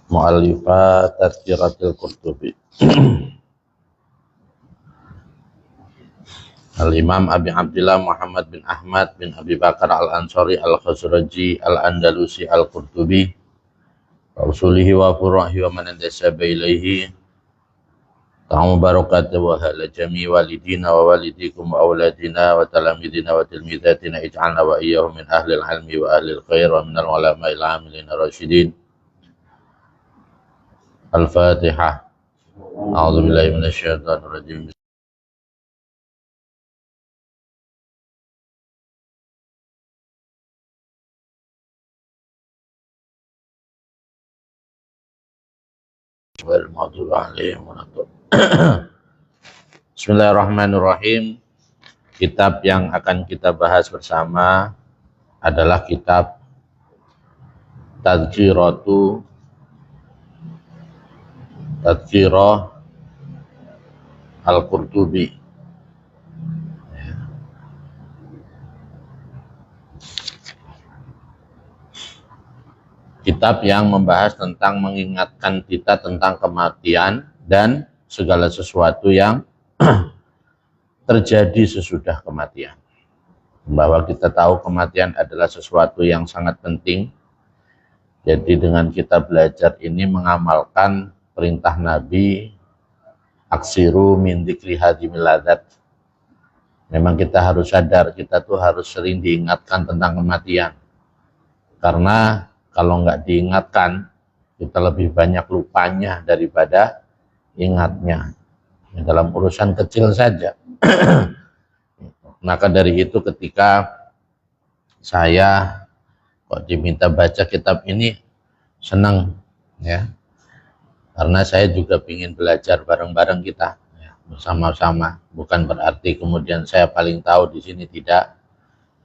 Mu'allifat Tazkiratul Qurtubi. Al-Imam Abi Abdillah Muhammad bin Ahmad bin Abi Bakar Al-Ansari Al-Khazraji Al-Andalusi Al-Qurtubi wa usulihi wa furuhi wa man intasaba ilaihi ta'amu barakatuh wa hala jami walidina wa walidikum wa auladina wa talamidina wa tilmidatina ij'alna wa iyyahum min ahlil ilmi wa ahlil khair wa minal ulama'il amilina rasyidin. Al-Fatihah. A'udzu billahi minasyaitonir rajim. Bismillahirrahmanirrahim. Kitab yang akan kita bahas bersama adalah kitab Tazkirah Al-Qurtubi. Kitab yang membahas tentang mengingatkan kita tentang kematian dan segala sesuatu yang terjadi sesudah kematian. Bahwa kita tahu kematian adalah sesuatu yang sangat penting. Jadi dengan kita belajar ini mengamalkan perintah Nabi, aksiru min dzikri hadimil ladzat. Memang kita harus sadar, kita tuh harus sering diingatkan tentang kematian. Karena kalau nggak diingatkan, kita lebih banyak lupanya daripada ingatnya. Dalam urusan kecil saja. Maka dari itu ketika saya kok diminta baca kitab ini, senang ya. Karena saya juga ingin belajar bareng-bareng kita ya, bersama-sama. Bukan berarti kemudian saya paling tahu di sini, tidak.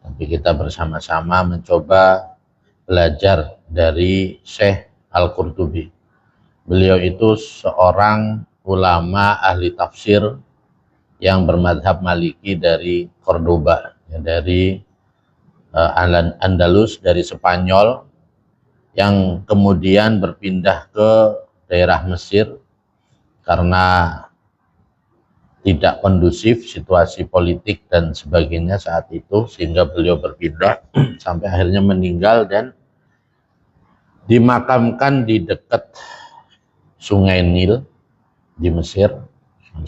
Tapi kita bersama-sama mencoba belajar dari Syekh Al-Qurtubi. Beliau itu seorang ulama ahli tafsir yang bermadhab Maliki dari Cordoba, ya, dari Andalus, dari Spanyol, yang kemudian berpindah ke daerah Mesir karena tidak kondusif situasi politik dan sebagainya saat itu, sehingga beliau berpindah sampai akhirnya meninggal dan dimakamkan di dekat Sungai Nil di Mesir.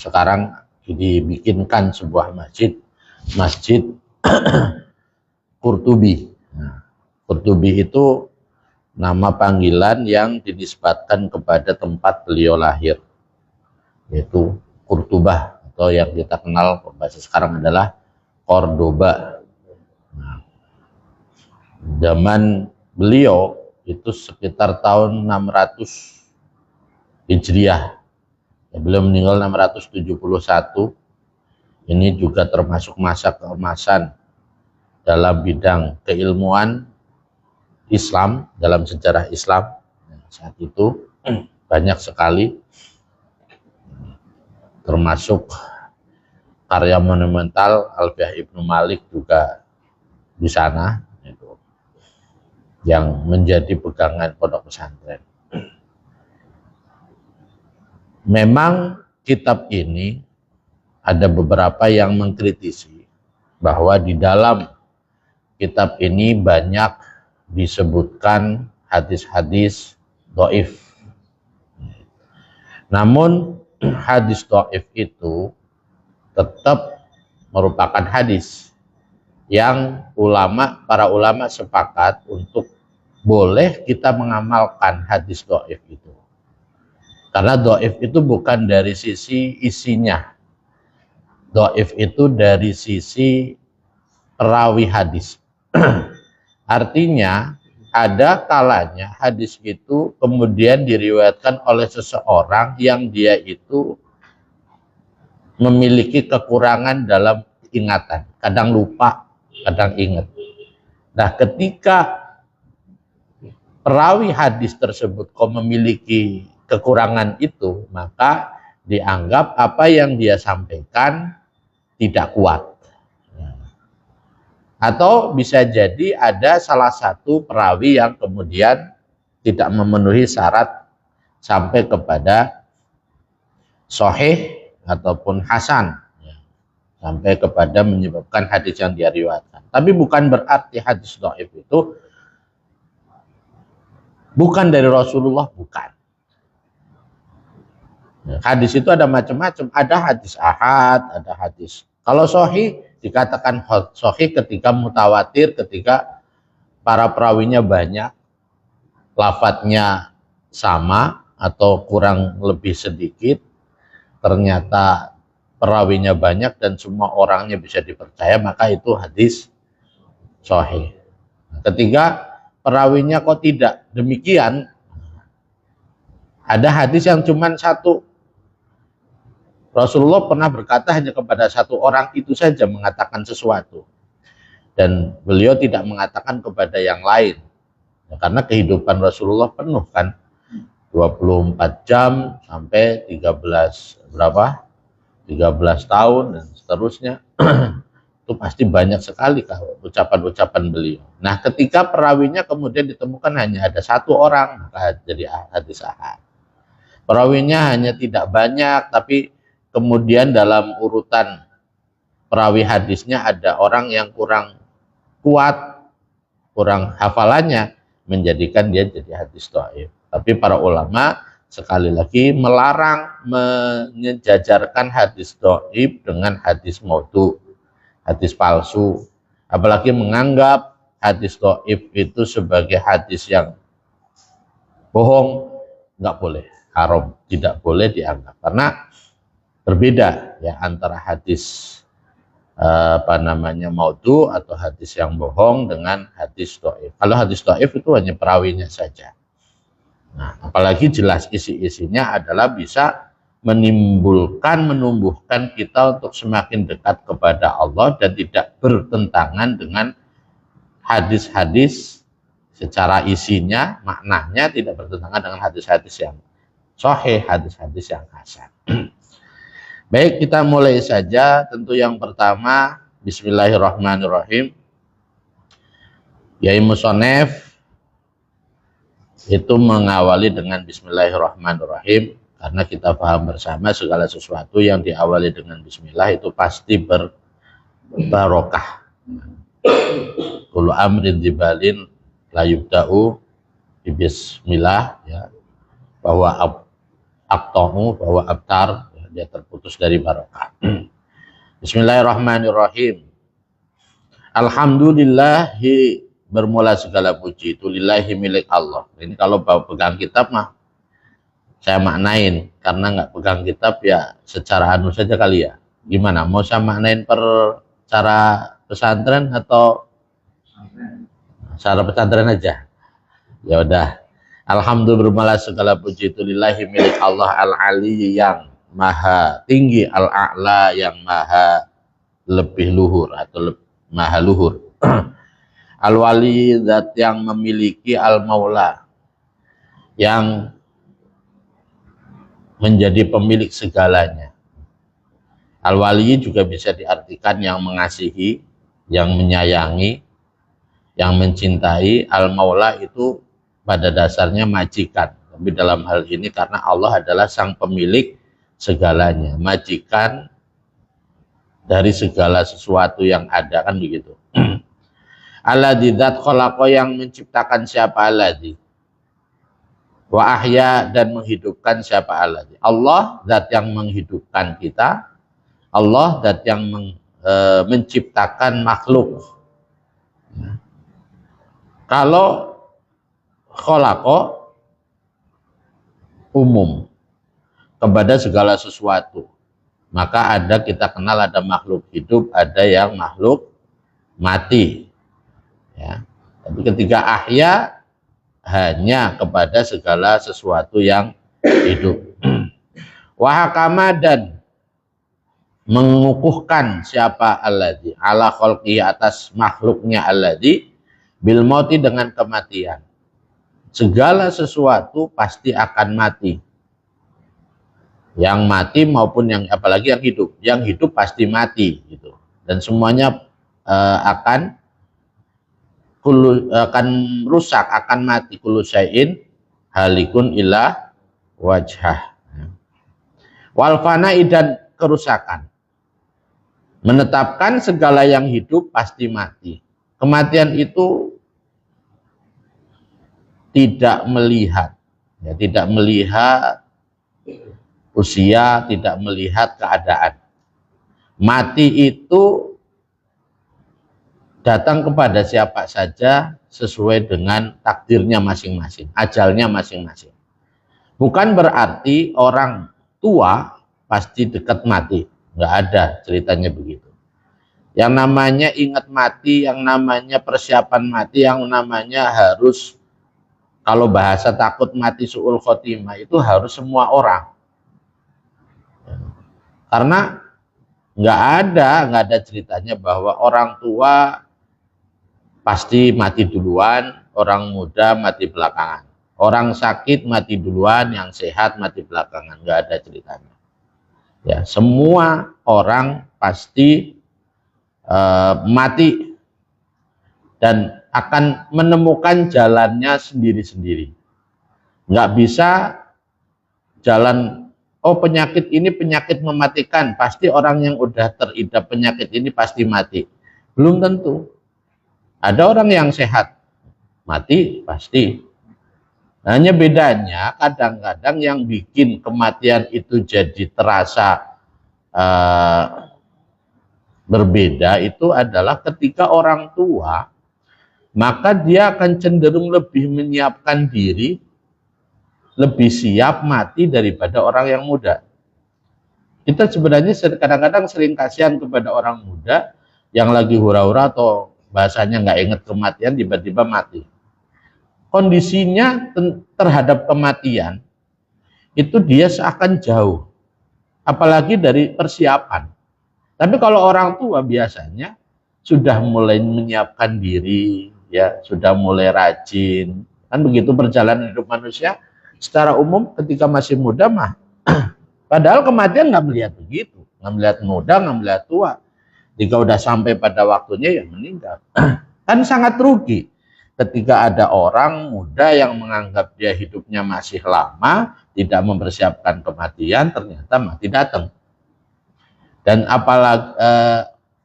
Sekarang dibikinkan sebuah masjid Qurtubi. Nah, Qurtubi itu nama panggilan yang dinisbatkan kepada tempat beliau lahir, yaitu Qurtubah, atau yang kita kenal bahasa sekarang adalah Cordoba. Nah, zaman beliau itu sekitar tahun 600 Hijriah. Ya, beliau meninggal 671. Ini juga termasuk masa keemasan dalam bidang keilmuan Islam, dalam sejarah Islam. Saat itu banyak sekali, termasuk karya monumental Alfiah Ibnu Malik juga di sana, itu yang menjadi pegangan pondok pesantren. Memang kitab ini ada beberapa yang mengkritisi bahwa di dalam kitab ini banyak disebutkan hadis-hadis dhaif. Namun hadis dhaif itu tetap merupakan hadis yang para ulama sepakat untuk boleh kita mengamalkan hadis dhaif itu. Karena dhaif itu bukan dari sisi isinya. Dhaif itu dari sisi perawi hadis. Artinya ada kalanya hadis itu kemudian diriwayatkan oleh seseorang yang dia itu memiliki kekurangan dalam ingatan, kadang lupa, kadang ingat. Nah, ketika perawi hadis tersebut memiliki kekurangan itu, maka dianggap apa yang dia sampaikan tidak kuat. Atau bisa jadi ada salah satu perawi yang kemudian tidak memenuhi syarat sampai kepada sahih ataupun hasan, ya, sampai kepada menyebabkan hadis yang dia riwayatkan. Tapi bukan berarti hadis dhaif itu bukan dari Rasulullah, bukan. Ya, hadis itu ada macam-macam, ada hadis ahad, ada hadis. Kalau sahih dikatakan sahih ketika mutawatir, ketika para perawinya banyak, lafadznya sama atau kurang lebih sedikit, ternyata perawinya banyak dan semua orangnya bisa dipercaya, maka itu hadis sahih. Ketika perawinya kok tidak demikian, ada hadis yang cuma satu, Rasulullah pernah berkata hanya kepada satu orang itu saja mengatakan sesuatu, dan beliau tidak mengatakan kepada yang lain, ya, karena kehidupan Rasulullah penuh kan, 24 jam sampai 13 tahun dan seterusnya. Itu pasti banyak sekali ucapan-ucapan beliau. Nah, ketika perawinya kemudian ditemukan hanya ada satu orang, maka jadi hadis ahad. Perawinya hanya tidak banyak, tapi kemudian dalam urutan perawi hadisnya ada orang yang kurang kuat, kurang hafalannya, menjadikan dia jadi hadis dhaif. Tapi para ulama sekali lagi melarang menyejajarkan hadis dhaif dengan hadis maudhu, hadis palsu, apalagi menganggap hadis dhaif itu sebagai hadis yang bohong. Nggak boleh, haram, tidak boleh dianggap, karena berbeda ya antara hadis maudhu atau hadis yang bohong dengan hadis dhaif. Kalau hadis dhaif itu hanya perawinya saja. Nah, apalagi jelas isi-isinya adalah bisa menumbuhkan kita untuk semakin dekat kepada Allah dan tidak bertentangan dengan hadis-hadis secara isinya, maknanya tidak bertentangan dengan hadis-hadis yang sahih, hadis-hadis yang hasan. Baik, kita mulai saja. Tentu yang pertama, bismillahirrahmanirrahim. Yai Musonef itu mengawali dengan bismillahirrahmanirrahim, karena kita paham bersama segala sesuatu yang diawali dengan bismillah itu pasti berbarokah. Kullu amrin dibalin la yubda'u bismillah, ya, bahwa abtahu, bahwa abtar, ya, dia terputus dari barokah. Bismillahirrahmanirrahim. Alhamdulillahi, bermula segala puji itu lillahi, milik Allah. Ini kalau pegang kitab mah saya maknain, karena nggak pegang kitab ya secara anu saja kali ya. Gimana? Mau saya maknain per cara pesantren atau cara pesantren aja? Ya udah. Alhamdulillah, bermula segala puji itu lillahi, milik Allah, al-ali, yang maha tinggi, al-a'la, yang maha lebih luhur atau maha luhur. Al-wali, zat yang memiliki, al-maula, yang menjadi pemilik segalanya. Al-wali juga bisa diartikan yang mengasihi, yang menyayangi, yang mencintai. Al-maula itu pada dasarnya majikan, tapi dalam hal ini karena Allah adalah sang pemilik segalanya, majikan dari segala sesuatu yang ada, kan begitu. Alladzi, dzat khalaqa, yang menciptakan, siapa alladzi, wa ahya, dan menghidupkan, siapa alladzi. Allah zat yang menghidupkan kita, Allah zat yang menciptakan makhluk. Kalau khalaqa umum kepada segala sesuatu, maka ada, kita kenal ada makhluk hidup, ada yang makhluk mati, ya. Tapi ketika ahya hanya kepada segala sesuatu yang hidup. Wahakama, dan mengukuhkan, siapa alladzi, ala khalqi, atas makhluknya alladzi, bil mauti, dengan kematian. Segala sesuatu pasti akan mati. Yang mati maupun yang, apalagi yang hidup pasti mati gitu. Dan semuanya akan rusak, akan mati. Kullu syai'in halikun illa wajhah. Wal fana'i dan kerusakan. Menetapkan segala yang hidup pasti mati. Kematian itu tidak melihat, ya, tidak melihat usia, tidak melihat keadaan. Mati itu datang kepada siapa saja sesuai dengan takdirnya masing-masing, ajalnya masing-masing. Bukan berarti orang tua pasti dekat mati, nggak ada ceritanya begitu. Yang namanya ingat mati, yang namanya persiapan mati, yang namanya harus, kalau bahasa takut mati su'ul khotimah itu harus semua orang. Karena nggak ada ceritanya bahwa orang tua pasti mati duluan, orang muda mati belakangan. Orang sakit mati duluan, yang sehat mati belakangan. Nggak ada ceritanya. Ya, semua orang pasti mati dan akan menemukan jalannya sendiri-sendiri. Nggak bisa jalan, oh penyakit ini penyakit mematikan, pasti orang yang udah teridap penyakit ini pasti mati. Belum tentu. Ada orang yang sehat, mati pasti. Hanya bedanya kadang-kadang yang bikin kematian itu jadi terasa berbeda itu adalah ketika orang tua, maka dia akan cenderung lebih menyiapkan diri, lebih siap mati daripada orang yang muda. Kita sebenarnya kadang-kadang sering kasihan kepada orang muda yang lagi hura-hura atau bahasanya nggak ingat kematian, tiba-tiba mati. Kondisinya terhadap kematian itu dia seakan jauh, apalagi dari persiapan. Tapi kalau orang tua biasanya sudah mulai menyiapkan diri, ya sudah mulai rajin, kan begitu perjalanan hidup manusia secara umum ketika masih muda mah. Padahal kematian nggak melihat begitu, nggak melihat muda, nggak melihat tua. Jika udah sampai pada waktunya ya meninggal. Kan sangat rugi ketika ada orang muda yang menganggap dia hidupnya masih lama, tidak mempersiapkan kematian, ternyata mati datang. Dan apalagi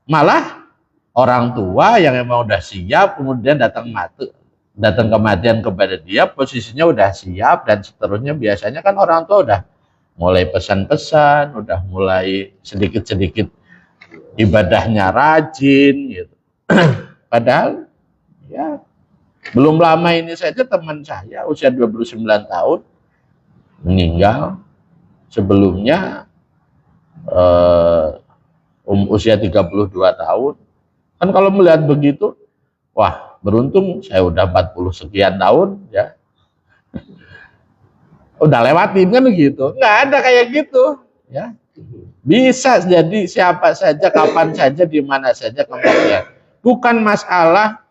malah orang tua yang memang udah siap, kemudian datang kematian kepada dia, posisinya udah siap dan seterusnya. Biasanya kan orang tua udah mulai pesan-pesan, udah mulai sedikit-sedikit ibadahnya rajin gitu. Padahal ya belum lama ini saja teman saya usia 29 tahun meninggal. Sebelumnya usia 32 tahun. Kan kalau melihat begitu, wah beruntung saya udah 40 sekian tahun ya. Udah lewatin kan begitu. Nggak ada kayak gitu ya. Bisa jadi siapa saja, kapan saja, di mana saja kematian. Bukan masalah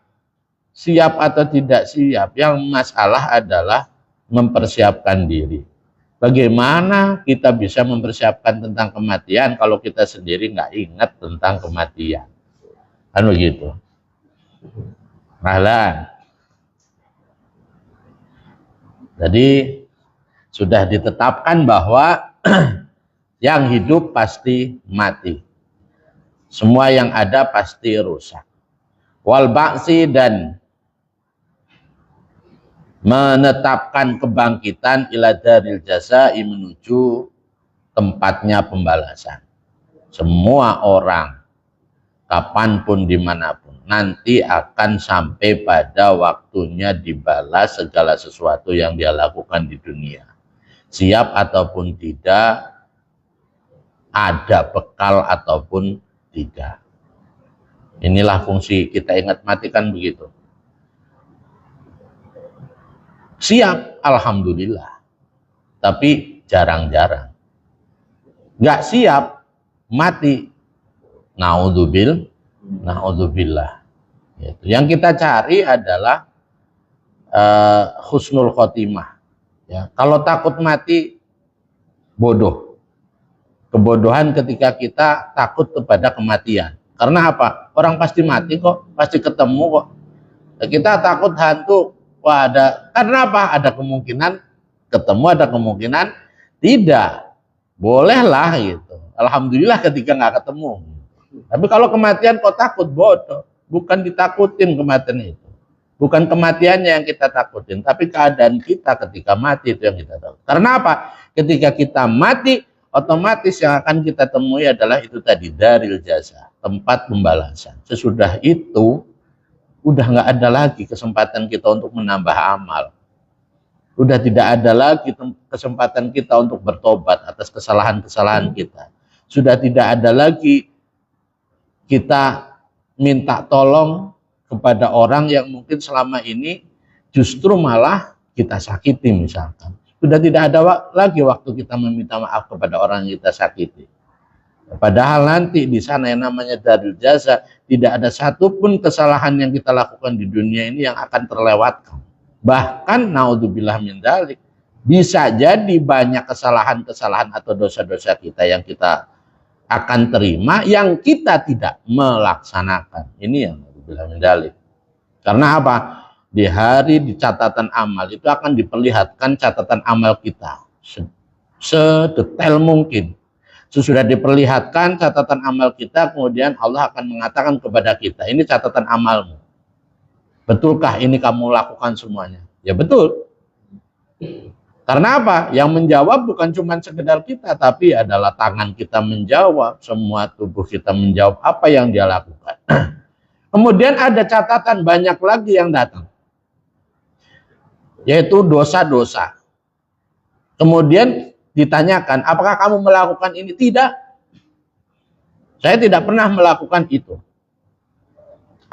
siap atau tidak siap, yang masalah adalah mempersiapkan diri. Bagaimana kita bisa mempersiapkan tentang kematian kalau kita sendiri nggak ingat tentang kematian? Kan begitu. Rahlan. Jadi sudah ditetapkan bahwa yang hidup pasti mati. Semua yang ada pasti rusak. Wal ba'si, dan menetapkan kebangkitan ila daril jazai, menuju tempatnya pembalasan. Semua orang kapanpun dimanapun nanti akan sampai pada waktunya dibalas segala sesuatu yang dia lakukan di dunia. Siap ataupun tidak, ada bekal ataupun tidak. Inilah fungsi kita ingat mati kan begitu. Siap, alhamdulillah. Tapi jarang-jarang. Nggak siap, mati. Naudzubillah. Yang kita cari adalah husnul khotimah. Ya, kalau takut mati, bodoh. Kebodohan ketika kita takut kepada kematian. Karena apa? Orang pasti mati kok, pasti ketemu kok. Kita takut hantu. Wah, karena apa? Ada kemungkinan ketemu, ada kemungkinan tidak. Bolehlah gitu. Alhamdulillah ketika nggak ketemu. Tapi kalau kematian kok takut, bodoh. Bukan ditakutin kematian itu. Bukan kematiannya yang kita takutin, tapi keadaan kita ketika mati itu yang kita tahu. Karena apa? Ketika kita mati, otomatis yang akan kita temui adalah itu tadi, daril jasa, tempat pembalasan. Sesudah itu, udah nggak ada lagi kesempatan kita untuk menambah amal. Udah tidak ada lagi kesempatan kita untuk bertobat atas kesalahan-kesalahan kita. Sudah tidak ada lagi kita minta tolong kepada orang yang mungkin selama ini justru malah kita sakiti misalkan. Sudah tidak ada lagi waktu kita meminta maaf kepada orang yang kita sakiti. Padahal nanti di sana yang namanya darul jasa, tidak ada satupun kesalahan yang kita lakukan di dunia ini yang akan terlewatkan. Bahkan naudzubillah min dzalik, bisa jadi banyak kesalahan-kesalahan atau dosa-dosa kita yang kita akan terima yang kita tidak melaksanakan. Ini yang naudzubillah min dzalik. Karena apa? Di hari di catatan amal itu akan diperlihatkan catatan amal kita sedetail mungkin. Sesudah diperlihatkan catatan amal kita, kemudian Allah akan mengatakan kepada kita, ini catatan amalmu. Betulkah ini kamu lakukan semuanya? Ya betul. Karena apa? Yang menjawab bukan cuma sekedar kita, tapi adalah tangan kita menjawab, semua tubuh kita menjawab apa yang dia lakukan. Kemudian ada catatan banyak lagi yang datang, yaitu dosa-dosa. Kemudian ditanyakan, apakah kamu melakukan ini? Tidak. Saya tidak pernah melakukan itu.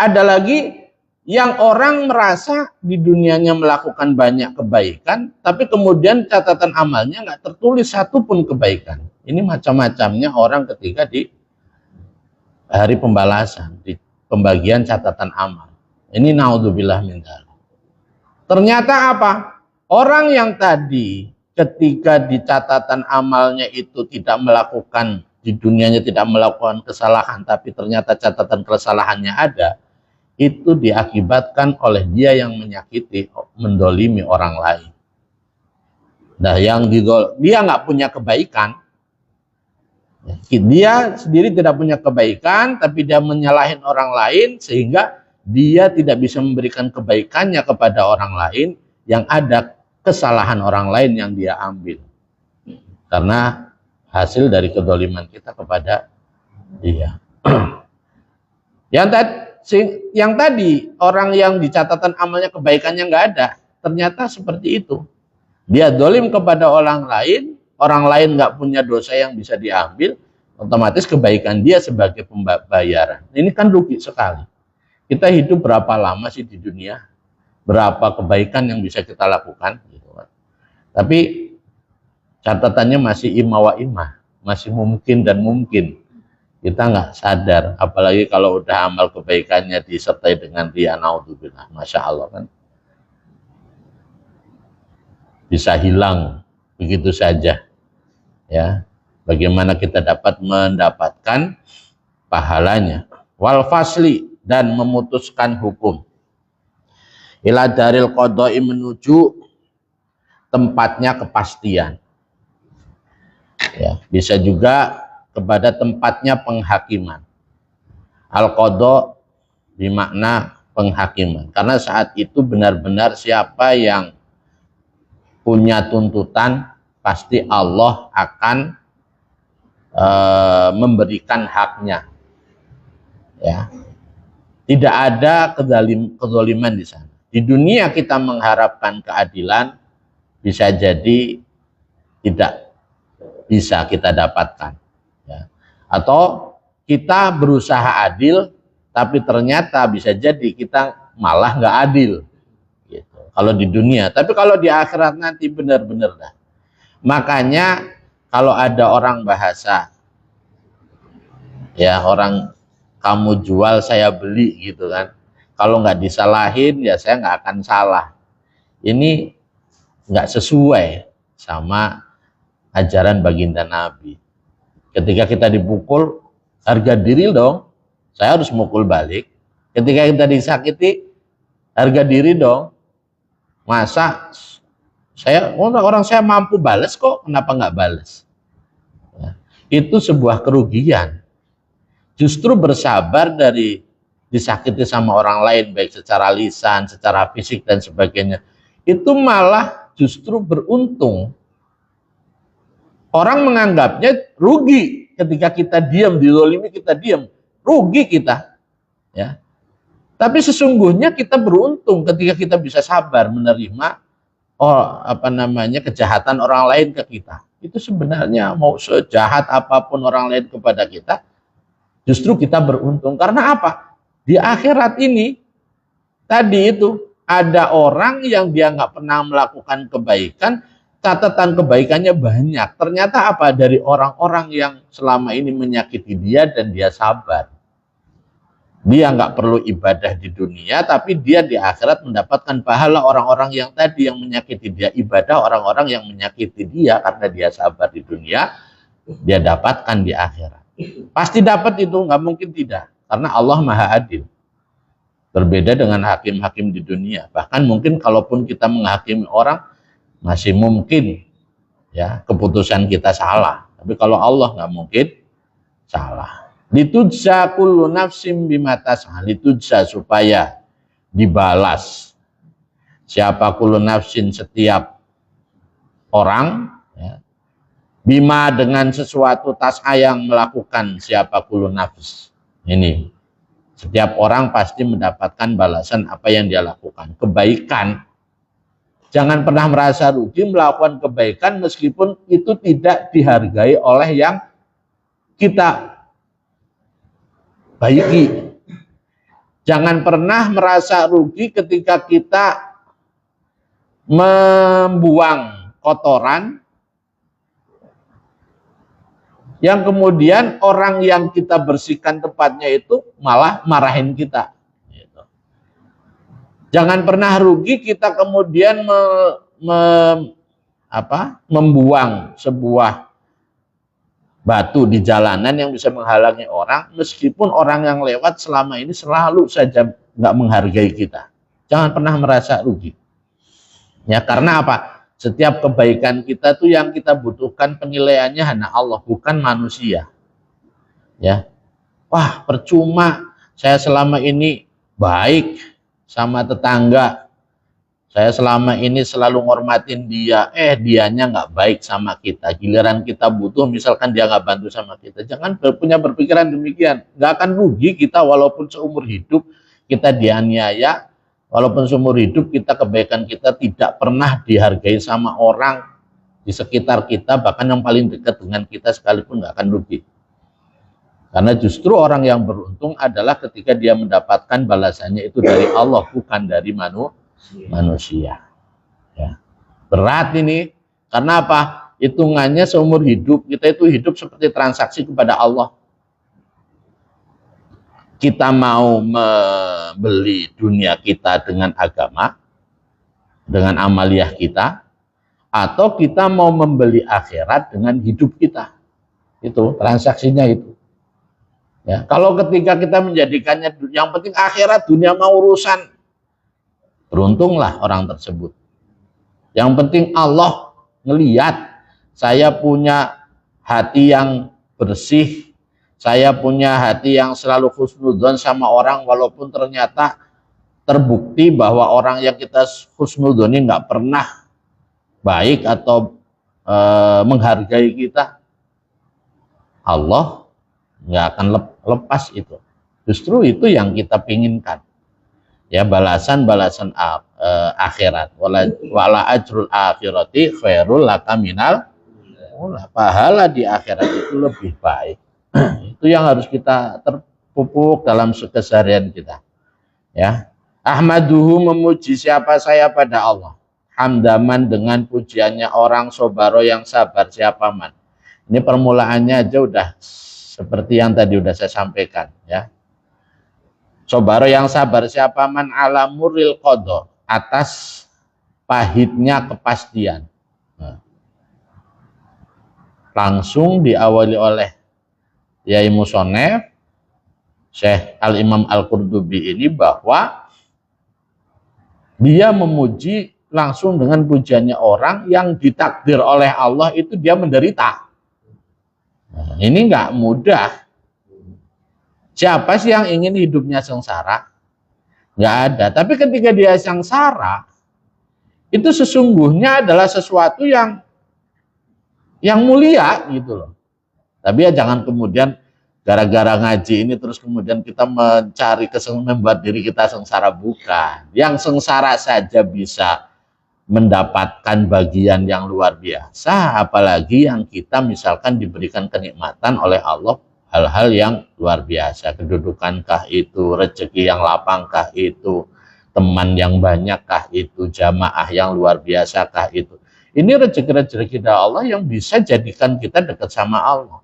Ada lagi yang orang merasa di dunianya melakukan banyak kebaikan, tapi kemudian catatan amalnya nggak tertulis satupun kebaikan. Ini macam-macamnya orang ketika di hari pembalasan, di pembagian catatan amal. Ini naudzubillah min dzalik. Ternyata apa? Orang yang tadi ketika di catatan amalnya itu tidak melakukan, di dunianya tidak melakukan kesalahan, tapi ternyata catatan kesalahannya ada, itu diakibatkan oleh dia yang menyakiti, mendolimi orang lain. Nah, yang dia nggak punya kebaikan, dia sendiri tidak punya kebaikan, tapi dia menyalahin orang lain sehingga dia tidak bisa memberikan kebaikannya kepada orang lain, yang ada kesalahan orang lain yang dia ambil. Karena hasil dari kedoliman kita kepada dia. Yang tadi, orang yang di catatan amalnya kebaikannya nggak ada, ternyata seperti itu. Dia dolim kepada orang lain nggak punya dosa yang bisa diambil, otomatis kebaikan dia sebagai pembayaran. Ini kan rugi sekali. Kita hidup berapa lama sih di dunia? Berapa kebaikan yang bisa kita lakukan? Gitu kan. Tapi catatannya masih imah wa imah, masih mungkin dan mungkin. Kita nggak sadar, apalagi kalau udah amal kebaikannya disertai dengan riya, naudzubillah, masya Allah kan. Bisa hilang begitu saja. Ya, bagaimana kita dapat mendapatkan pahalanya? Wal fasli, dan memutuskan hukum. Ila daril qadai, menuju tempatnya kepastian. Ya, bisa juga kepada tempatnya penghakiman. Al-qadha bermakna penghakiman. Karena saat itu benar-benar siapa yang punya tuntutan, pasti Allah akan memberikan haknya. Ya. Tidak ada kezaliman di sana. Di dunia kita mengharapkan keadilan, bisa jadi tidak bisa kita dapatkan. Ya. Atau kita berusaha adil, tapi ternyata bisa jadi kita malah nggak adil. Gitu. Kalau di dunia, tapi kalau di akhirat nanti benar-benar dah. Makanya kalau ada orang bahasa, ya orang kamu jual saya beli gitu kan, kalau nggak disalahin ya saya nggak akan salah. Ini nggak sesuai sama ajaran baginda Nabi. Ketika kita dipukul, harga diri dong, saya harus mukul balik. Ketika kita disakiti, harga diri dong, masa Orang saya mampu balas kok, kenapa nggak balas? Ya, itu sebuah kerugian. Justru bersabar dari disakiti sama orang lain, baik secara lisan, secara fisik dan sebagainya, itu malah justru beruntung. Orang menganggapnya rugi ketika kita diam, dizalimi kita diam, rugi kita, ya. Tapi sesungguhnya kita beruntung ketika kita bisa sabar menerima kejahatan orang lain ke kita. Itu sebenarnya mau sejahat apapun orang lain kepada kita, justru kita beruntung. Karena apa? Di akhirat ini tadi itu ada orang yang dia nggak pernah melakukan kebaikan, catatan kebaikannya banyak. Ternyata apa? Dari orang-orang yang selama ini menyakiti dia dan dia sabar. Dia nggak perlu ibadah di dunia, tapi dia di akhirat mendapatkan pahala orang-orang yang tadi yang menyakiti dia. Ibadah orang-orang yang menyakiti dia karena dia sabar di dunia, dia dapatkan di akhirat. Pasti dapat itu, nggak mungkin tidak. Karena Allah Maha Adil. Berbeda dengan hakim-hakim di dunia. Bahkan mungkin kalaupun kita menghakimi orang, masih mungkin ya keputusan kita salah. Tapi kalau Allah nggak mungkin salah. Litujza kullu nafsim bima tas'a, litujza supaya dibalas siapa kullu nafsin setiap orang ya, bima dengan sesuatu tas'a yang melakukan siapa kullu nafs. Ini setiap orang pasti mendapatkan balasan apa yang dia lakukan. Kebaikan, jangan pernah merasa rugi melakukan kebaikan meskipun itu tidak dihargai oleh yang kita baiki. Jangan pernah merasa rugi ketika kita membuang kotoran yang kemudian orang yang kita bersihkan tempatnya itu malah marahin kita. Jangan pernah rugi kita kemudian membuang sebuah batu di jalanan yang bisa menghalangi orang, meskipun orang yang lewat selama ini selalu saja nggak menghargai kita. Jangan pernah merasa rugi. Ya, karena apa? Setiap kebaikan kita tuh yang kita butuhkan penilaiannya hanya Allah, bukan manusia. Ya, wah percuma saya selama ini baik sama tetangga. Saya selama ini selalu ngormatin dia, dianya nggak baik sama kita. Giliran kita butuh, misalkan dia nggak bantu sama kita. Jangan punya berpikiran demikian. Nggak akan rugi kita walaupun seumur hidup kita dianiaya, walaupun seumur hidup kebaikan kita tidak pernah dihargai sama orang di sekitar kita, bahkan yang paling dekat dengan kita sekalipun nggak akan rugi. Karena justru orang yang beruntung adalah ketika dia mendapatkan balasannya itu dari Allah, bukan dari manusia. Ya. Berat ini karena apa? Hitungannya seumur hidup kita itu hidup seperti transaksi kepada Allah. Kita mau membeli dunia kita dengan agama, dengan amaliyah kita, atau kita mau membeli akhirat dengan hidup kita. Itu transaksinya itu. Ya, kalau ketika kita menjadikannya yang penting akhirat, dunia mau urusan, beruntunglah orang tersebut. Yang penting Allah ngelihat saya punya hati yang bersih, saya punya hati yang selalu husnudzon sama orang, walaupun ternyata terbukti bahwa orang yang kita husnudzoni nggak pernah baik atau menghargai kita. Allah nggak akan lepas itu. Justru itu yang kita pinginkan. Ya, balasan-balasan akhirat. Wala ajrul akhirati khairul laka minal ula. Pahala di akhirat itu lebih baik. Itu yang harus kita terpupuk dalam keseharian kita. Ya. Ahmaduhu, memuji siapa saya pada Allah. Hamdaman, dengan pujiannya orang, sobaro yang sabar siapa man. Ini permulaannya aja udah seperti yang tadi udah saya sampaikan, ya. Sobaro yang sabar siapa man ala muril qadha, atas pahitnya kepastian. Nah, langsung diawali oleh Yai Musonef Syekh Al-Imam Al-Qurtubi ini bahwa dia memuji langsung dengan pujiannya orang yang ditakdir oleh Allah itu dia menderita. Nah, ini nggak mudah. Siapa sih yang ingin hidupnya sengsara? Nggak ada. Tapi ketika dia sengsara, itu sesungguhnya adalah sesuatu yang mulia gitu loh. Tapi ya jangan kemudian gara-gara ngaji ini terus kemudian kita mencari membuat diri kita sengsara, bukan. Yang sengsara saja bisa mendapatkan bagian yang luar biasa, apalagi yang kita misalkan diberikan kenikmatan oleh Allah hal-hal yang luar biasa, kedudukankah itu, rezeki yang lapangkah itu, teman yang banyakkah itu, jamaah yang luar biasakah itu. Ini rezeki-rezeki dari Allah yang bisa jadikan kita dekat sama Allah.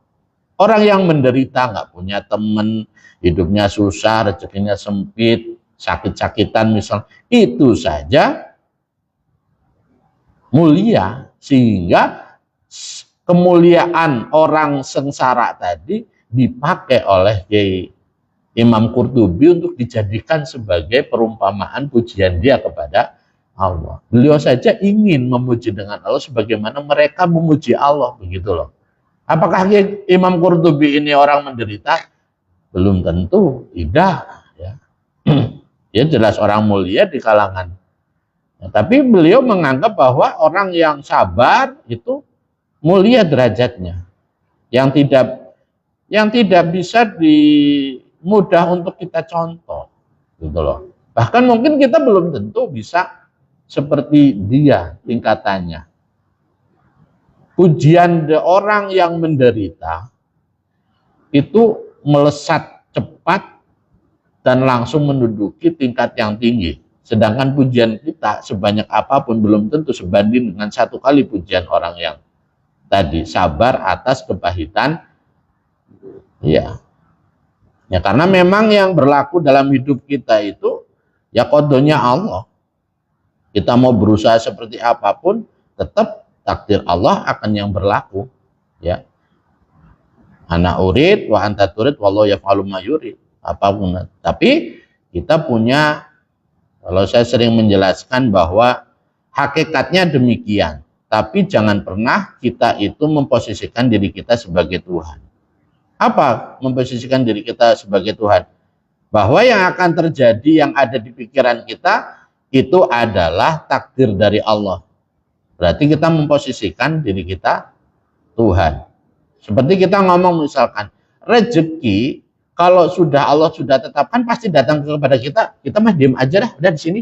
Orang yang menderita, nggak punya teman, hidupnya susah, rezekinya sempit, sakit-sakitan misalnya, itu saja mulia. Sehingga kemuliaan orang sengsara tadi dipakai oleh Imam Qurtubi untuk dijadikan sebagai perumpamaan pujian dia kepada Allah. Beliau saja ingin memuji dengan Allah sebagaimana mereka memuji Allah, begitu loh. Apakah Imam Qurtubi ini orang menderita? Belum tentu, tidak. Ya. Dia jelas orang mulia di kalangan. Ya, tapi beliau menganggap bahwa orang yang sabar itu mulia derajatnya. Yang tidak bisa mudah untuk kita contoh, gitu loh. Bahkan mungkin kita belum tentu bisa seperti dia tingkatannya. Pujian orang yang menderita itu melesat cepat dan langsung menduduki tingkat yang tinggi. Sedangkan pujian kita sebanyak apapun belum tentu sebanding dengan satu kali pujian orang yang tadi sabar atas kepahitan. Ya, karena memang yang berlaku dalam hidup kita itu ya qadanya Allah. Kita mau berusaha seperti apapun, tetap takdir Allah akan yang berlaku, ya. Ana urid wa anta turid wallahu yaf'alu ma yurid. Apapun. Tapi kita punya, kalau saya sering menjelaskan bahwa hakikatnya demikian, tapi jangan pernah kita itu memposisikan diri kita sebagai Tuhan. Apa memposisikan diri kita sebagai Tuhan? Bahwa yang akan terjadi yang ada di pikiran kita itu adalah takdir dari Allah. Berarti kita memposisikan diri kita Tuhan. Seperti kita ngomong misalkan, rezeki kalau Allah sudah tetapkan pasti datang kepada kita. Kita mah diam aja dah, udah di sini.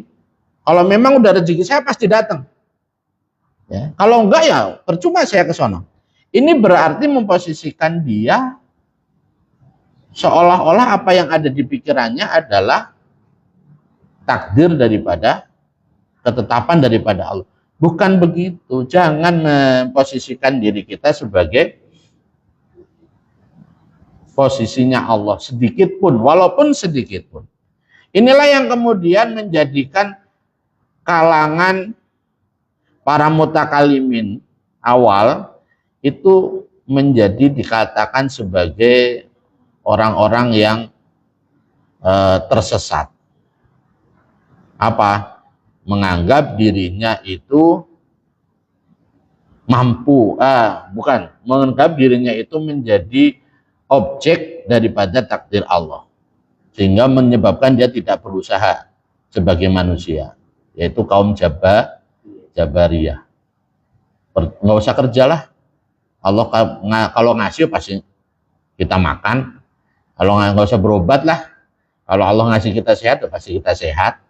Kalau memang udah rezeki saya pasti datang. Ya, kalau enggak ya percuma saya ke sono. Ini berarti memposisikan dia seolah-olah apa yang ada di pikirannya adalah takdir daripada ketetapan daripada Allah. Bukan begitu. Jangan memposisikan diri kita sebagai posisinya Allah sedikit pun, walaupun sedikit pun. Inilah yang kemudian menjadikan kalangan para mutakalimin awal itu menjadi dikatakan sebagai orang-orang yang tersesat. Apa? Menganggap dirinya itu mampu, menganggap dirinya itu menjadi objek daripada takdir Allah, sehingga menyebabkan dia tidak berusaha sebagai manusia, yaitu kaum Jabariyah. Nggak usah kerjalah, Allah kalau ngasih pasti kita makan, kalau nggak usah berobat lah, kalau Allah ngasih kita sehat pasti kita sehat.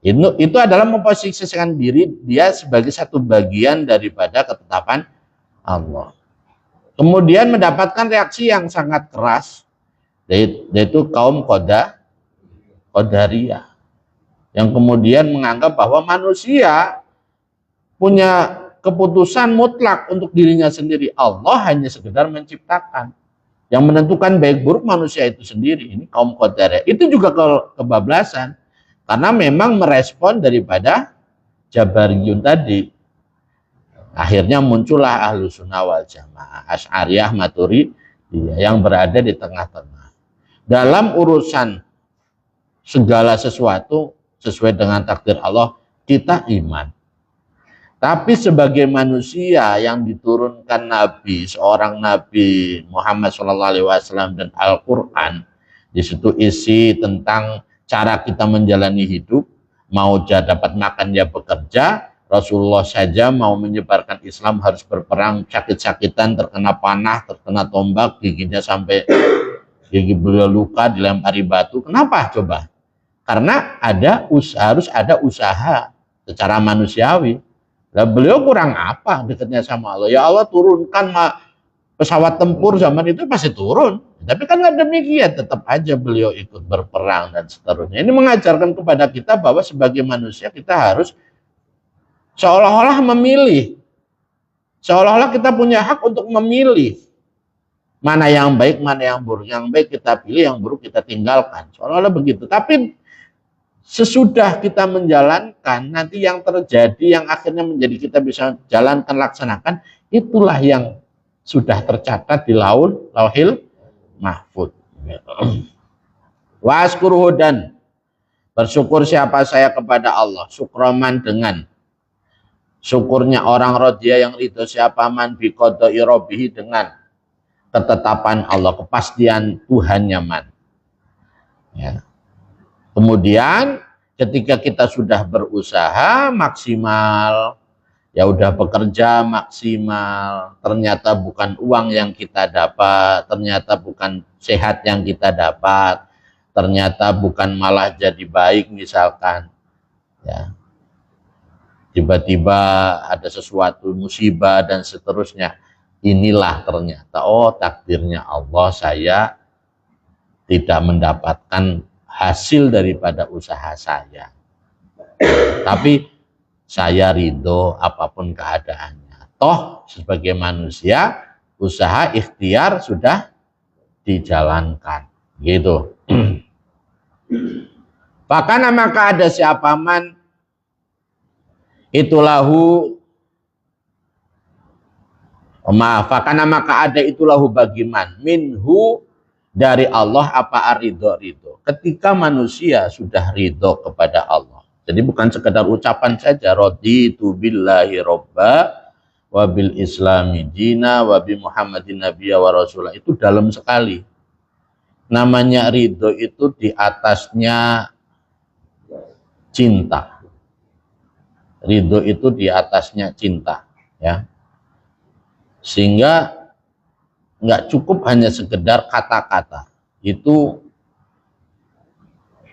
Itu adalah memposisikan diri dia sebagai satu bagian daripada ketetapan Allah. Kemudian mendapatkan reaksi yang sangat keras, yaitu kaum Qadariyah, yang kemudian menganggap bahwa manusia punya keputusan mutlak untuk dirinya sendiri. Allah hanya sekedar menciptakan. Yang menentukan baik buruk manusia itu sendiri. Ini kaum Qadariyah. Itu juga kebablasan. Karena memang merespon daripada Jabariyun tadi. Akhirnya muncullah Ahlus Sunnah wal Jamaah, Asy'ariyah, Maturidiyah yang berada di tengah-tengah. Dalam urusan segala sesuatu sesuai dengan takdir Allah, kita iman. Tapi sebagai manusia yang diturunkan Nabi, seorang Nabi Muhammad SAW dan Al-Quran, di situ isi tentang cara kita menjalani hidup, mau dapat makan ya bekerja. Rasulullah saja mau menyebarkan Islam harus berperang, sakit-sakitan, terkena panah, terkena tombak, giginya sampai gigi beliau luka, dilempari batu. Kenapa coba? Karena harus ada usaha secara manusiawi. Lah beliau kurang apa dekatnya sama Allah? Ya Allah, turunkan pesawat tempur zaman itu pasti turun. Tapi kan nggak demikian, tetap aja beliau ikut berperang dan seterusnya. Ini mengajarkan kepada kita bahwa sebagai manusia kita harus seolah-olah memilih. Seolah-olah kita punya hak untuk memilih. Mana yang baik, mana yang buruk. Yang baik kita pilih, yang buruk kita tinggalkan. Seolah-olah begitu. Tapi sesudah kita menjalankan, nanti yang terjadi, yang akhirnya menjadi kita bisa jalankan, laksanakan, itulah yang sudah tercatat di lauhil mahfud. Waskuruhu, dan bersyukur siapa saya kepada Allah. Syukroman, dengan syukurnya orang rodia yang ridho, siapa man biqodoi robbihi, dengan ketetapan Allah, kepastian Tuhannya man. Ya. Kemudian ketika kita sudah berusaha maksimal, ya udah bekerja maksimal, ternyata bukan uang yang kita dapat, ternyata bukan sehat yang kita dapat, ternyata bukan malah jadi baik misalkan, ya tiba-tiba ada sesuatu musibah dan seterusnya. Inilah ternyata, oh takdirnya Allah, saya tidak mendapatkan hasil daripada usaha saya, tapi saya ridho apapun keadaannya. Toh sebagai manusia, usaha ikhtiar sudah dijalankan, gitu. Bahkan maka ada siapa man itulahu, bahkan maka ada itulahu bagiman minhu, dari Allah, apa ridho. Ketika manusia sudah ridho kepada Allah, jadi bukan sekedar ucapan saja, raditu billahi robba wa bil islami dina wa bi muhammadin nabiyya wa rasulah, itu dalam sekali. Namanya ridho itu di atasnya cinta. Ridho itu di atasnya cinta, ya. Sehingga nggak cukup hanya sekedar kata-kata, itu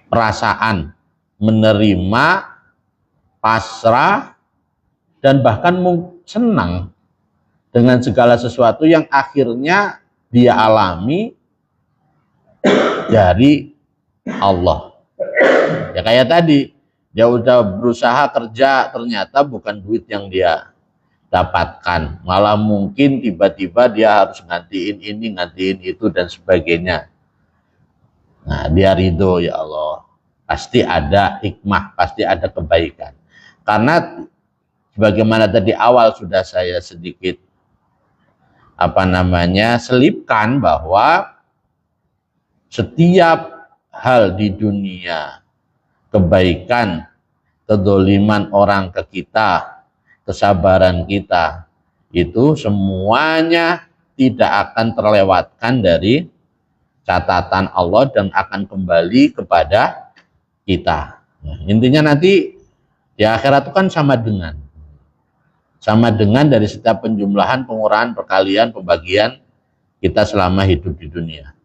perasaan, menerima, pasrah, dan bahkan senang dengan segala sesuatu yang akhirnya dia alami dari Allah. Ya kayak tadi, dia udah berusaha kerja, ternyata bukan duit yang dia dapatkan, malah mungkin tiba-tiba dia harus ngantiin ini, ngantiin itu dan sebagainya. Nah, dia ridho, ya Allah, pasti ada hikmah, pasti ada kebaikan. Karena sebagaimana tadi awal sudah saya sedikit selipkan bahwa setiap hal di dunia, kebaikan, kedoliman orang ke kita, kesabaran kita, itu semuanya tidak akan terlewatkan dari catatan Allah dan akan kembali kepada kita. Nah, intinya nanti di akhirat itu kan sama dengan dari setiap penjumlahan, pengurahan, perkalian, pembagian kita selama hidup di dunia.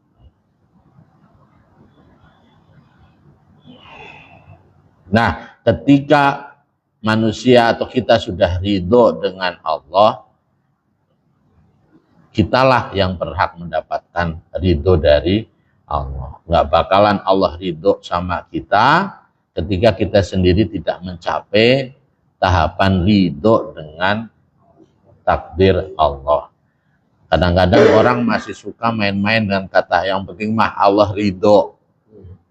Nah, ketika manusia atau kita sudah ridho dengan Allah, kitalah yang berhak mendapatkan ridho dari Allah. Nggak bakalan Allah ridho sama kita ketika kita sendiri tidak mencapai tahapan ridho dengan takdir Allah. Kadang-kadang orang masih suka main-main dengan kata yang penting mah Allah ridho,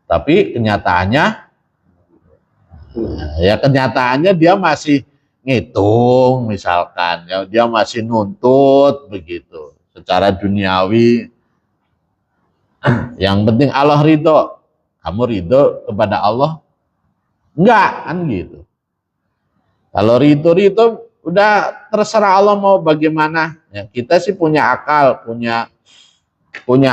tapi kenyataannya dia masih ngitung misalkan, ya, dia masih nuntut begitu secara duniawi. Yang penting Allah ridho. Kamu ridho kepada Allah? Enggak, kan gitu. Kalau ridho udah terserah Allah mau bagaimana. Ya, kita sih punya akal, punya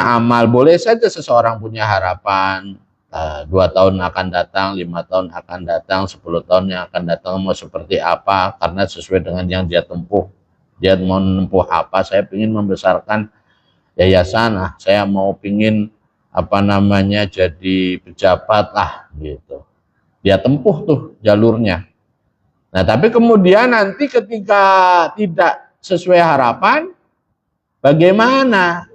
amal. Boleh saja seseorang punya harapan 2 tahun akan datang, 5 tahun akan datang, 10 tahun yang akan datang mau seperti apa, karena sesuai dengan yang dia tempuh. Dia mau menempuh apa, saya ingin membesarkan yayasan, saya mau pingin jadi pejabat lah gitu. Dia tempuh tuh jalurnya. Nah, tapi kemudian nanti ketika tidak sesuai harapan, bagaimana?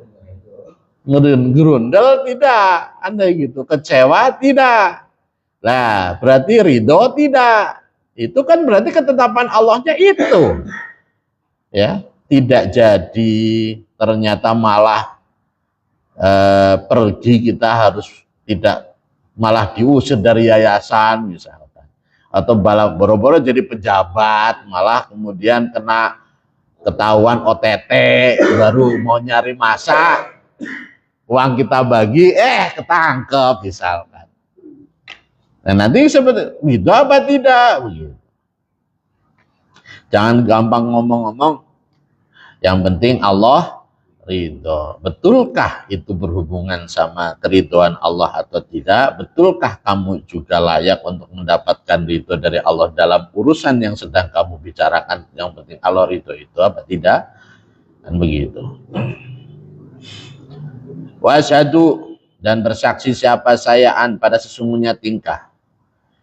Gerundel tidak, Anda gitu. Kecewa tidak. Nah, berarti ridho tidak. Itu kan berarti ketetapan Allahnya itu. Ya, tidak jadi, ternyata malah pergi, kita harus tidak, malah diusir dari yayasan misalkan, atau boro-boro jadi pejabat, malah kemudian ketahuan OTT, baru mau nyari masa, uang kita bagi, ketangkep misalkan. Nah, nanti seperti itu apa tidak begitu. Jangan gampang ngomong-ngomong, yang penting Allah ridho. Betulkah itu berhubungan sama keridhoan Allah atau tidak? Betulkah kamu juga layak untuk mendapatkan ridho dari Allah dalam urusan yang sedang kamu bicarakan? Yang penting Allah ridho, itu apa tidak? Kan begitu. Wa asyhadu, dan bersaksi siapa saya pada sesungguhnya tingkah.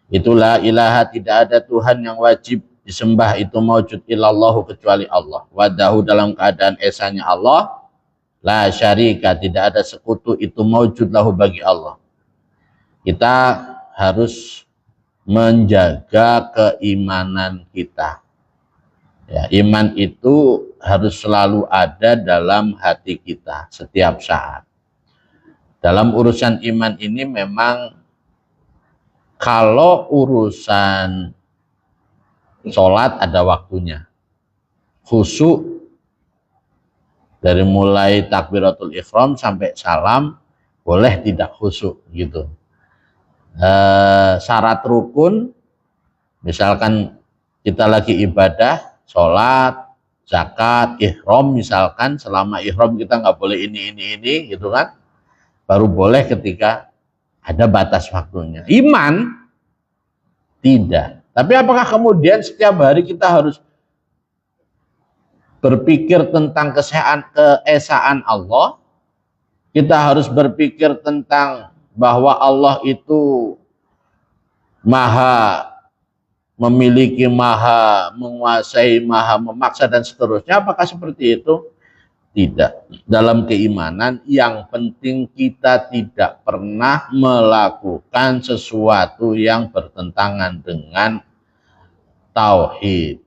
Itulah ilaha, tidak ada Tuhan yang wajib disembah itu maujud illallahu, kecuali Allah. Wadahu, dalam keadaan esanya Allah. La syarika, tidak ada sekutu itu maujud lahu, bagi Allah. Kita harus menjaga keimanan kita. Ya, iman itu harus selalu ada dalam hati kita setiap saat. Dalam urusan iman ini memang, kalau urusan sholat ada waktunya, khusyuk dari mulai takbiratul ihram sampai salam, boleh tidak khusyuk gitu. Syarat rukun, misalkan kita lagi ibadah, sholat, zakat, ihram misalkan, selama ihram kita nggak boleh ini gitu kan, baru boleh ketika ada batas waktunya. Iman tidak. Tapi apakah kemudian setiap hari kita harus berpikir tentang keesaan Allah? Kita harus berpikir tentang bahwa Allah itu maha memiliki, maha menguasai, maha memaksa, dan seterusnya. Apakah seperti itu? Tidak. Dalam keimanan, yang penting kita tidak pernah melakukan sesuatu yang bertentangan dengan tauhid,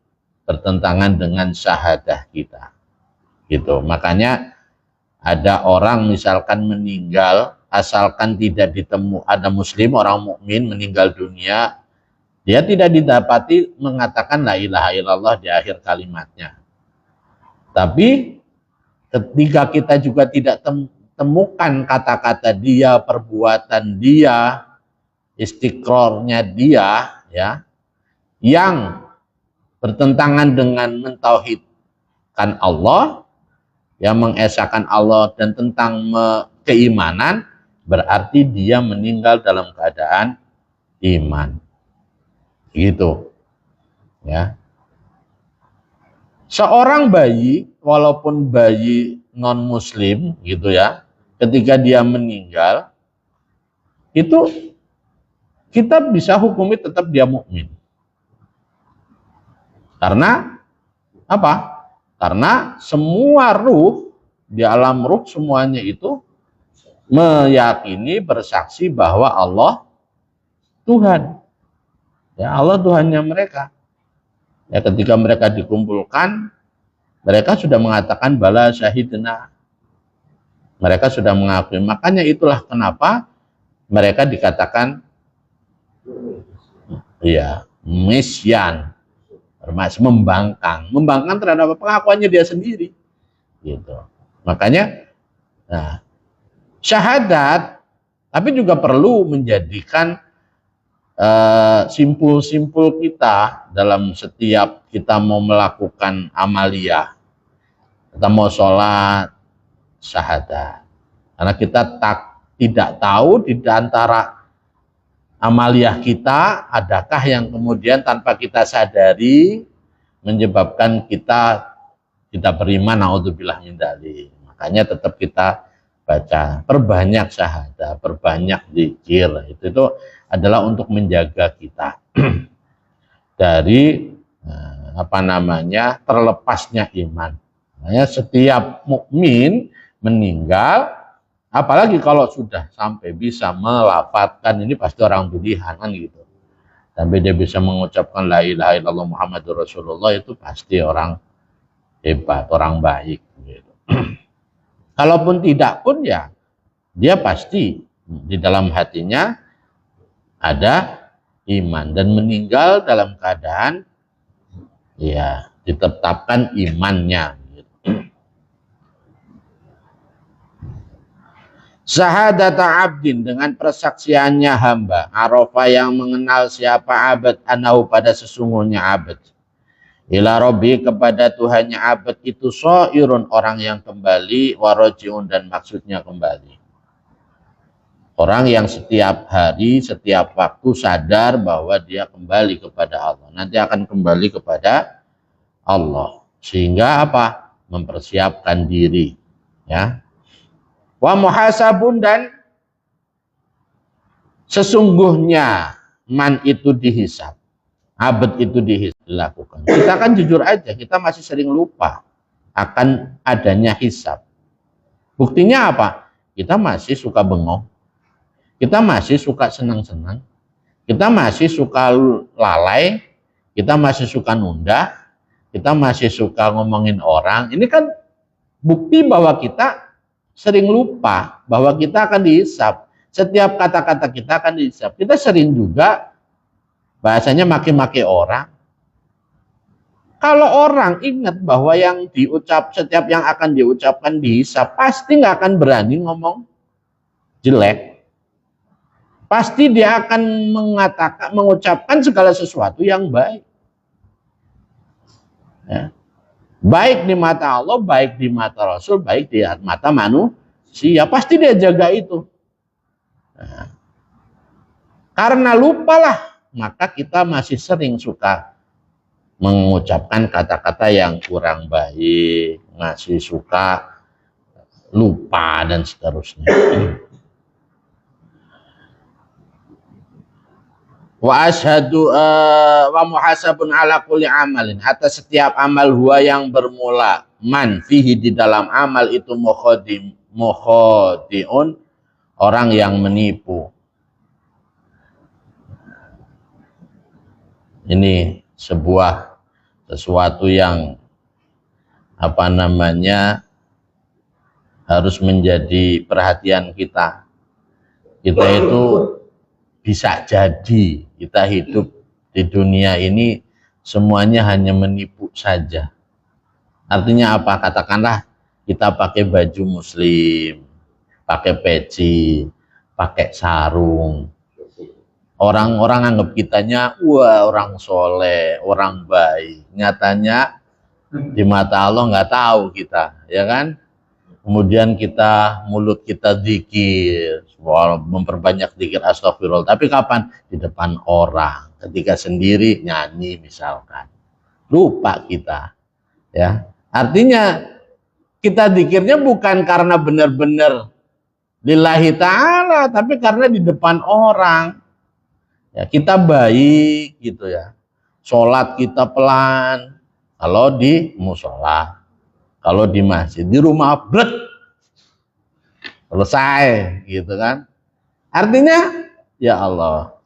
bertentangan dengan syahadah kita. Gitu. Makanya ada orang misalkan meninggal, asalkan tidak ada muslim, orang mukmin meninggal dunia, dia tidak didapati mengatakan la ilaha illallah di akhir kalimatnya. Tapi ketika kita juga tidak temukan kata-kata dia, perbuatan dia, istiqrornya dia, ya, yang bertentangan dengan mentauhidkan Allah, yang mengesahkan Allah dan tentang keimanan, berarti dia meninggal dalam keadaan iman. Gitu. Ya. Seorang bayi, walaupun bayi non muslim gitu ya, ketika dia meninggal, itu kita bisa hukumi tetap dia mukmin. Karena apa? Karena semua ruh di alam ruh, semuanya itu meyakini, bersaksi bahwa Allah Tuhan. Ya, Allah Tuhannya mereka. Ya, ketika mereka dikumpulkan, mereka sudah mengatakan bala syahidna. Mereka sudah mengakui. Makanya itulah kenapa mereka dikatakan ya misyan, membangkang terhadap pengakuannya dia sendiri. Gitu. Makanya, syahadat, tapi juga perlu menjadikan simpul-simpul kita dalam setiap kita mau melakukan amaliyah, kita mau sholat, syahadat. Karena kita tidak tahu di antara amaliyah kita, adakah yang kemudian tanpa kita sadari menyebabkan kita beriman, naudzubillah min dzalik. Makanya tetap kita baca, perbanyak syahadat, perbanyak zikir. Itu adalah untuk menjaga kita dari terlepasnya iman. Makanya setiap mukmin meninggal, apalagi kalau sudah sampai bisa melafadzkan, ini pasti orang budihan kan gitu. Sampai dia bisa mengucapkan la ilaha illallah Muhammadur Rasulullah, itu pasti orang hebat, orang baik gitu. Kalaupun tidak pun ya dia pasti di dalam hatinya ada iman dan meninggal dalam keadaan ya ditetapkan imannya. Syahadata abdin, dengan persaksiannya hamba, arafa yang mengenal siapa abad, anahu pada sesungguhnya abad, ila robbi kepada Tuhannya abad itu soirun orang yang kembali, warojiun dan maksudnya kembali. Orang yang setiap hari, setiap waktu sadar bahwa dia kembali kepada Allah. Nanti akan kembali kepada Allah. Sehingga apa? Mempersiapkan diri. Ya. Wa muhasabun, dan sesungguhnya man itu dihisab. Abad itu dilakukan. Kita kan jujur aja, kita masih sering lupa akan adanya hisab. Buktinya apa? Kita masih suka bengong. Kita masih suka senang-senang. Kita masih suka lalai. Kita masih suka nunda. Kita masih suka ngomongin orang. Ini kan bukti bahwa kita sering lupa bahwa kita akan dihisab. Setiap kata-kata kita akan dihisab. Kita sering juga bahasanya maki-maki orang. Kalau orang ingat bahwa yang setiap yang akan diucapkan dihisab, pasti nggak akan berani ngomong jelek. Pasti dia akan mengucapkan segala sesuatu yang baik. Ya. Baik di mata Allah, baik di mata Rasul, baik di mata manusia. Pasti dia jaga itu. Nah, karena lupalah, maka kita masih sering suka mengucapkan kata-kata yang kurang baik, masih suka lupa dan seterusnya. Wa asyhadu wa muhasabun ala kulli amalin, atas setiap amal huwa yang bermula man fihi di dalam amal itu mukhadiun orang yang menipu. Ini sesuatu yang harus menjadi perhatian kita. Kita itu bisa jadi kita hidup di dunia ini semuanya hanya menipu saja. Artinya apa? Katakanlah kita pakai baju muslim, pakai peci, pakai sarung. Orang-orang anggap kitanya, wah orang soleh, orang baik. Nyatanya di mata Allah nggak tahu kita, ya kan? Kemudian mulut kita zikir, memperbanyak zikir astagfirullah. Tapi kapan? Di depan orang. Ketika sendiri nyanyi misalkan. Lupa kita. Ya. Artinya kita zikirnya bukan karena benar-benar lillahi ta'ala, tapi karena di depan orang. Ya, kita baik gitu ya. Sholat kita pelan. Kalau di musola. Kalau di masjid, di rumah blek selesai gitu kan. Artinya ya Allah,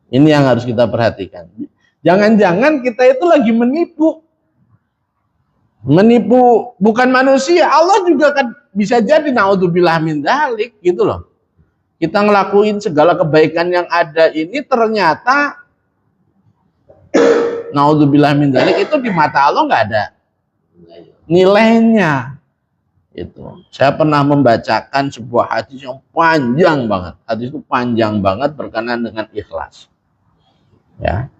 ini yang harus kita perhatikan. Jangan-jangan kita itu lagi menipu bukan manusia, Allah juga kan bisa jadi naudzubillah min dzalik gitu loh. Kita ngelakuin segala kebaikan yang ada ini ternyata naudzubillah min dzalik itu di mata Allah nggak ada nilainya. Itu saya pernah membacakan sebuah hadis yang panjang banget. Hadis itu panjang banget berkenaan dengan ikhlas. Ya,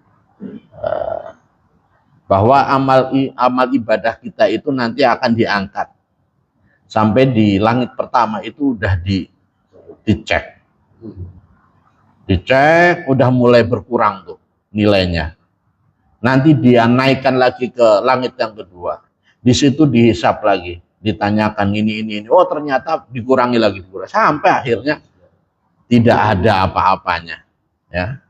bahwa amal ibadah kita itu nanti akan diangkat sampai di langit pertama itu udah dicek, udah mulai berkurang tuh nilainya. Nanti dia naikkan lagi ke langit yang kedua. Di situ dihisap lagi, ditanyakan ini. Oh ternyata dikurangi lagi, sampai akhirnya tidak ada apa-apanya. Ya,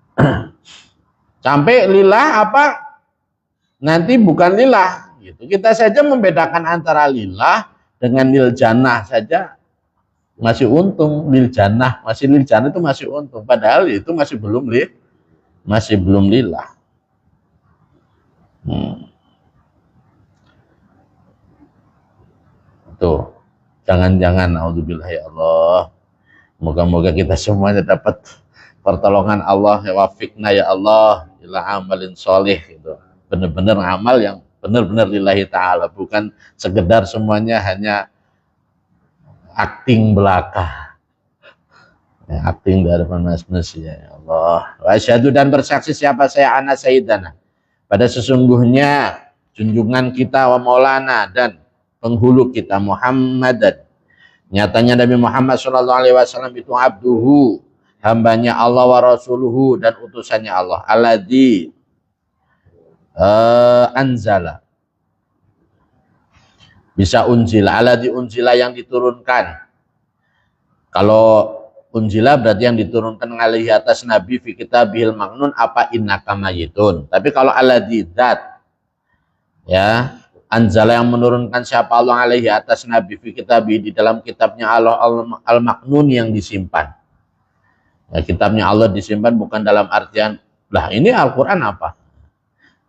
sampai lillah apa? Nanti bukan lillah. Gitu. Kita saja membedakan antara lillah dengan lil jannah saja masih untung. Lil jannah itu masih untung. Padahal itu masih belum lillah. Tuh, jangan-jangan naudzubillah ya Allah. Moga-moga kita semuanya dapat pertolongan Allah, ya wafiqna ya Allah ila amalin sholih gitu. Benar-benar amal yang benar-benar lillahi ta'ala, bukan sekedar semuanya hanya akting belaka. Ya, akting dari manusia ya Allah. Wa asyhadu dan bersaksi siapa saya ana sayyidana. Pada sesungguhnya junjungan kita wa maulana dan penghulu kita Muhammadan. Nyatanya Nabi Muhammad SAW itu abduhu, hambanya Allah wa rasuluhu dan utusannya Allah. Alladzi anzala. Bisa unzila. Alladzi unzila yang diturunkan. Kalau unzila berarti yang diturunkan alaihi atas Nabi fi kitabihil maknun apa innaka mayitun. Tapi kalau alladzi dzat, ya, anzala yang menurunkan siapa Allah alaihi atas Nabi fi kitabih di dalam kitabnya Allah al-maknun yang disimpan. Ya, kitabnya Allah disimpan bukan dalam artian lah ini Al-Quran apa?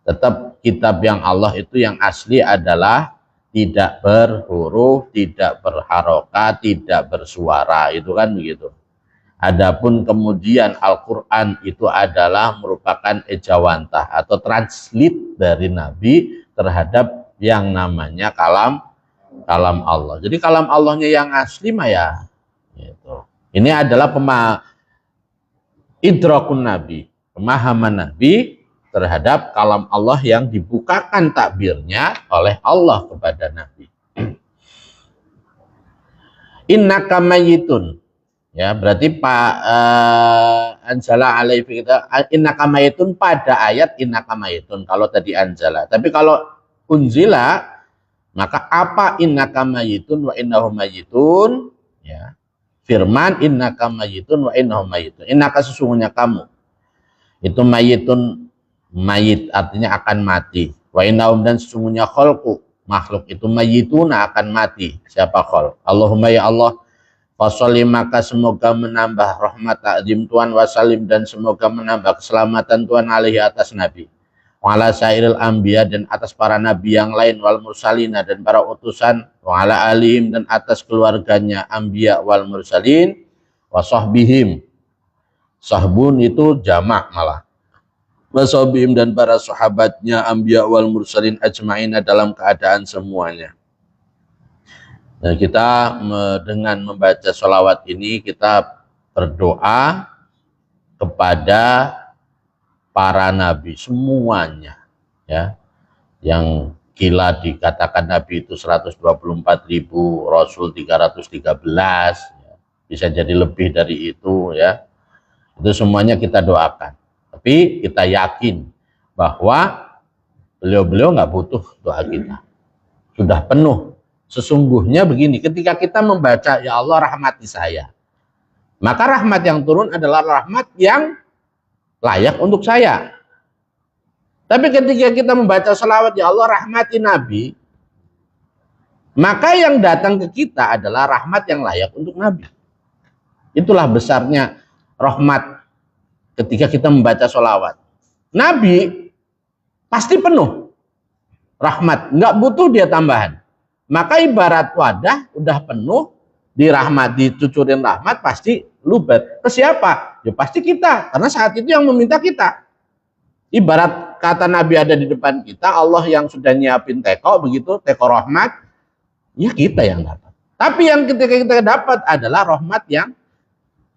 Tetap kitab yang Allah itu yang asli adalah tidak berhuruf, tidak berharokat, tidak bersuara, itu kan begitu. Adapun kemudian Al-Quran itu adalah merupakan ejawantah atau translate dari Nabi terhadap yang namanya kalam Allah. Jadi kalam Allahnya yang asli mah ya gitu. Ini adalah idrakun Nabi, pemahaman Nabi terhadap kalam Allah yang dibukakan takbirnya oleh Allah kepada Nabi. Innaka mayitun. Ya, berarti Pak anzala alaihi kita innaka mayitun pada ayat innaka mayitun kalau tadi anzala. Tapi kalau unzila maka apa innaka mayitun wa innahum mayitun, ya. Firman innaka mayitun wa innahum mayitun. Innaka sesungguhnya kamu itu mayitun, mayit artinya akan mati. Wa innahum dan sesungguhnya khalqu makhluk itu mayituna akan mati. Siapa khalq? Allahumma ya Allah fasholli maka semoga menambah rahmat ta'zim Tuhan wasalim dan semoga menambah keselamatan Tuhan alaihi atas Nabi wa'ala sairil anbiya dan atas para nabi yang lain wal mursalina dan para utusan wa'ala alihim dan atas keluarganya anbiya wal mursalin wa sahbihim. Sahbun itu jamak malah. Wa sahbihim dan para sahabatnya anbiya wal mursalin ajma'ina dalam keadaan semuanya. Dan kita dengan membaca sholawat ini kita berdoa kepada para nabi semuanya, ya, yang gila dikatakan nabi itu 124.000, rasul 313, ya. Bisa jadi lebih dari itu, ya. Itu semuanya kita doakan. Tapi kita yakin bahwa beliau-beliau nggak butuh doa kita, sudah penuh. Sesungguhnya begini, ketika kita membaca ya Allah rahmati saya, maka rahmat yang turun adalah rahmat yang layak untuk saya. Tapi ketika kita membaca selawat ya Allah rahmati Nabi, maka yang datang ke kita adalah rahmat yang layak untuk Nabi. Itulah besarnya rahmat ketika kita membaca selawat. Nabi pasti penuh rahmat, nggak butuh dia tambahan. Maka ibarat wadah udah penuh, dirahmat, dicucurin rahmat, pasti luber. Ke siapa? Ya pasti kita, karena saat itu yang meminta kita. Ibarat kata Nabi ada di depan kita, Allah yang sudah nyiapin teko, begitu, teko rahmat, ya kita yang dapat. Tapi yang ketika kita dapat adalah rahmat yang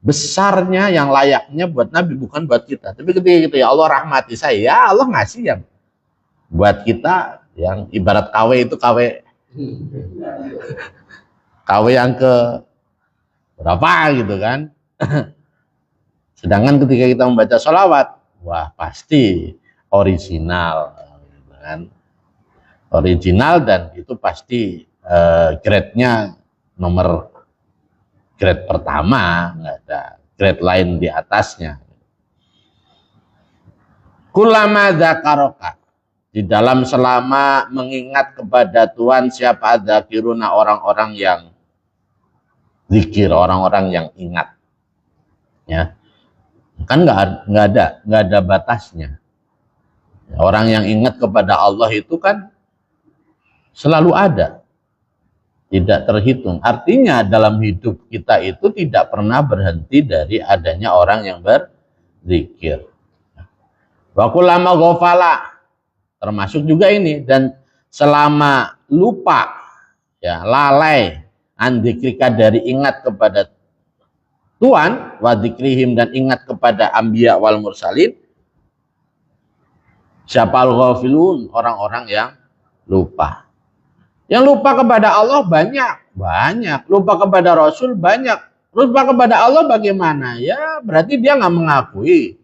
besarnya yang layaknya buat Nabi, bukan buat kita. Tapi ketika gitu, ya Allah rahmati saya, ya Allah ngasih yang buat kita, yang ibarat KW itu KW yang ke berapa gitu kan. Sedangkan ketika kita membaca sholawat, wah pasti original gitu kan. Original, dan itu pasti grade-nya nomor grade pertama, nggak ada grade lain di atasnya. Kullama dzakaroka, di dalam selama mengingat kepada Tuhan, siapa dzakiruna, orang-orang yang zikir, orang-orang yang ingat, ya kan nggak ada batasnya. Orang yang ingat kepada Allah itu kan selalu ada, tidak terhitung. Artinya dalam hidup kita itu tidak pernah berhenti dari adanya orang yang berzikir. Wa kullama ghafala, termasuk juga ini, dan selama lupa, ya lalai, an dzikrika, dari ingat kepada Tuhan, wa dzikrihim, dan ingat kepada anbiya wal mursalin, syapal ghafilun, orang-orang yang lupa. Yang lupa kepada Allah banyak, lupa kepada Rasul banyak. Lupa kepada Allah bagaimana? Ya berarti dia nggak mengakui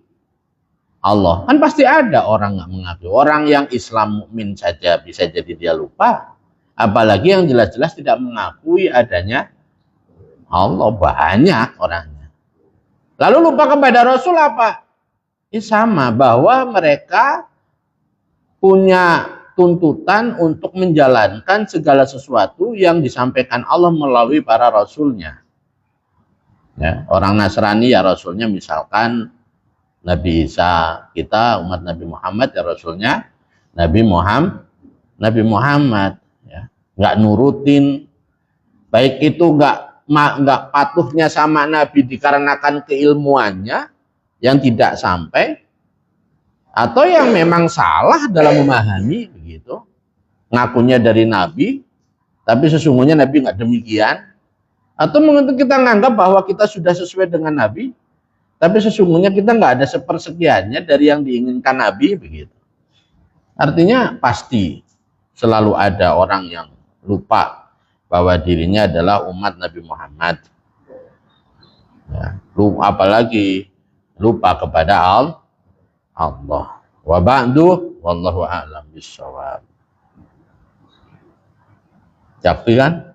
Allah. Kan pasti ada orang nggak mengakui. Orang yang Islam mukmin saja bisa jadi dia lupa. Apalagi yang jelas-jelas tidak mengakui adanya Allah, banyak orangnya. Lalu lupa kepada Rasul apa? Ya sama, bahwa mereka punya tuntutan untuk menjalankan segala sesuatu yang disampaikan Allah melalui para rasulnya. Ya, orang Nasrani ya rasulnya misalkan Nabi Isa, kita umat Nabi Muhammad ya rasulnya Nabi Muhammad, ya. Nggak nurutin, baik itu nggak patuhnya sama Nabi dikarenakan keilmuannya yang tidak sampai, atau yang memang salah dalam memahami begitu, ngakunya dari Nabi tapi sesungguhnya Nabi nggak demikian, atau mungkin kita menganggap bahwa kita sudah sesuai dengan Nabi tapi sesungguhnya kita nggak ada sepersekiannya dari yang diinginkan Nabi begitu. Artinya pasti selalu ada orang yang lupa bahwa dirinya adalah umat Nabi Muhammad, ya, apalagi lupa kepada Allah. Wa ba'du wallahu a'lam bissawab. Capek kan?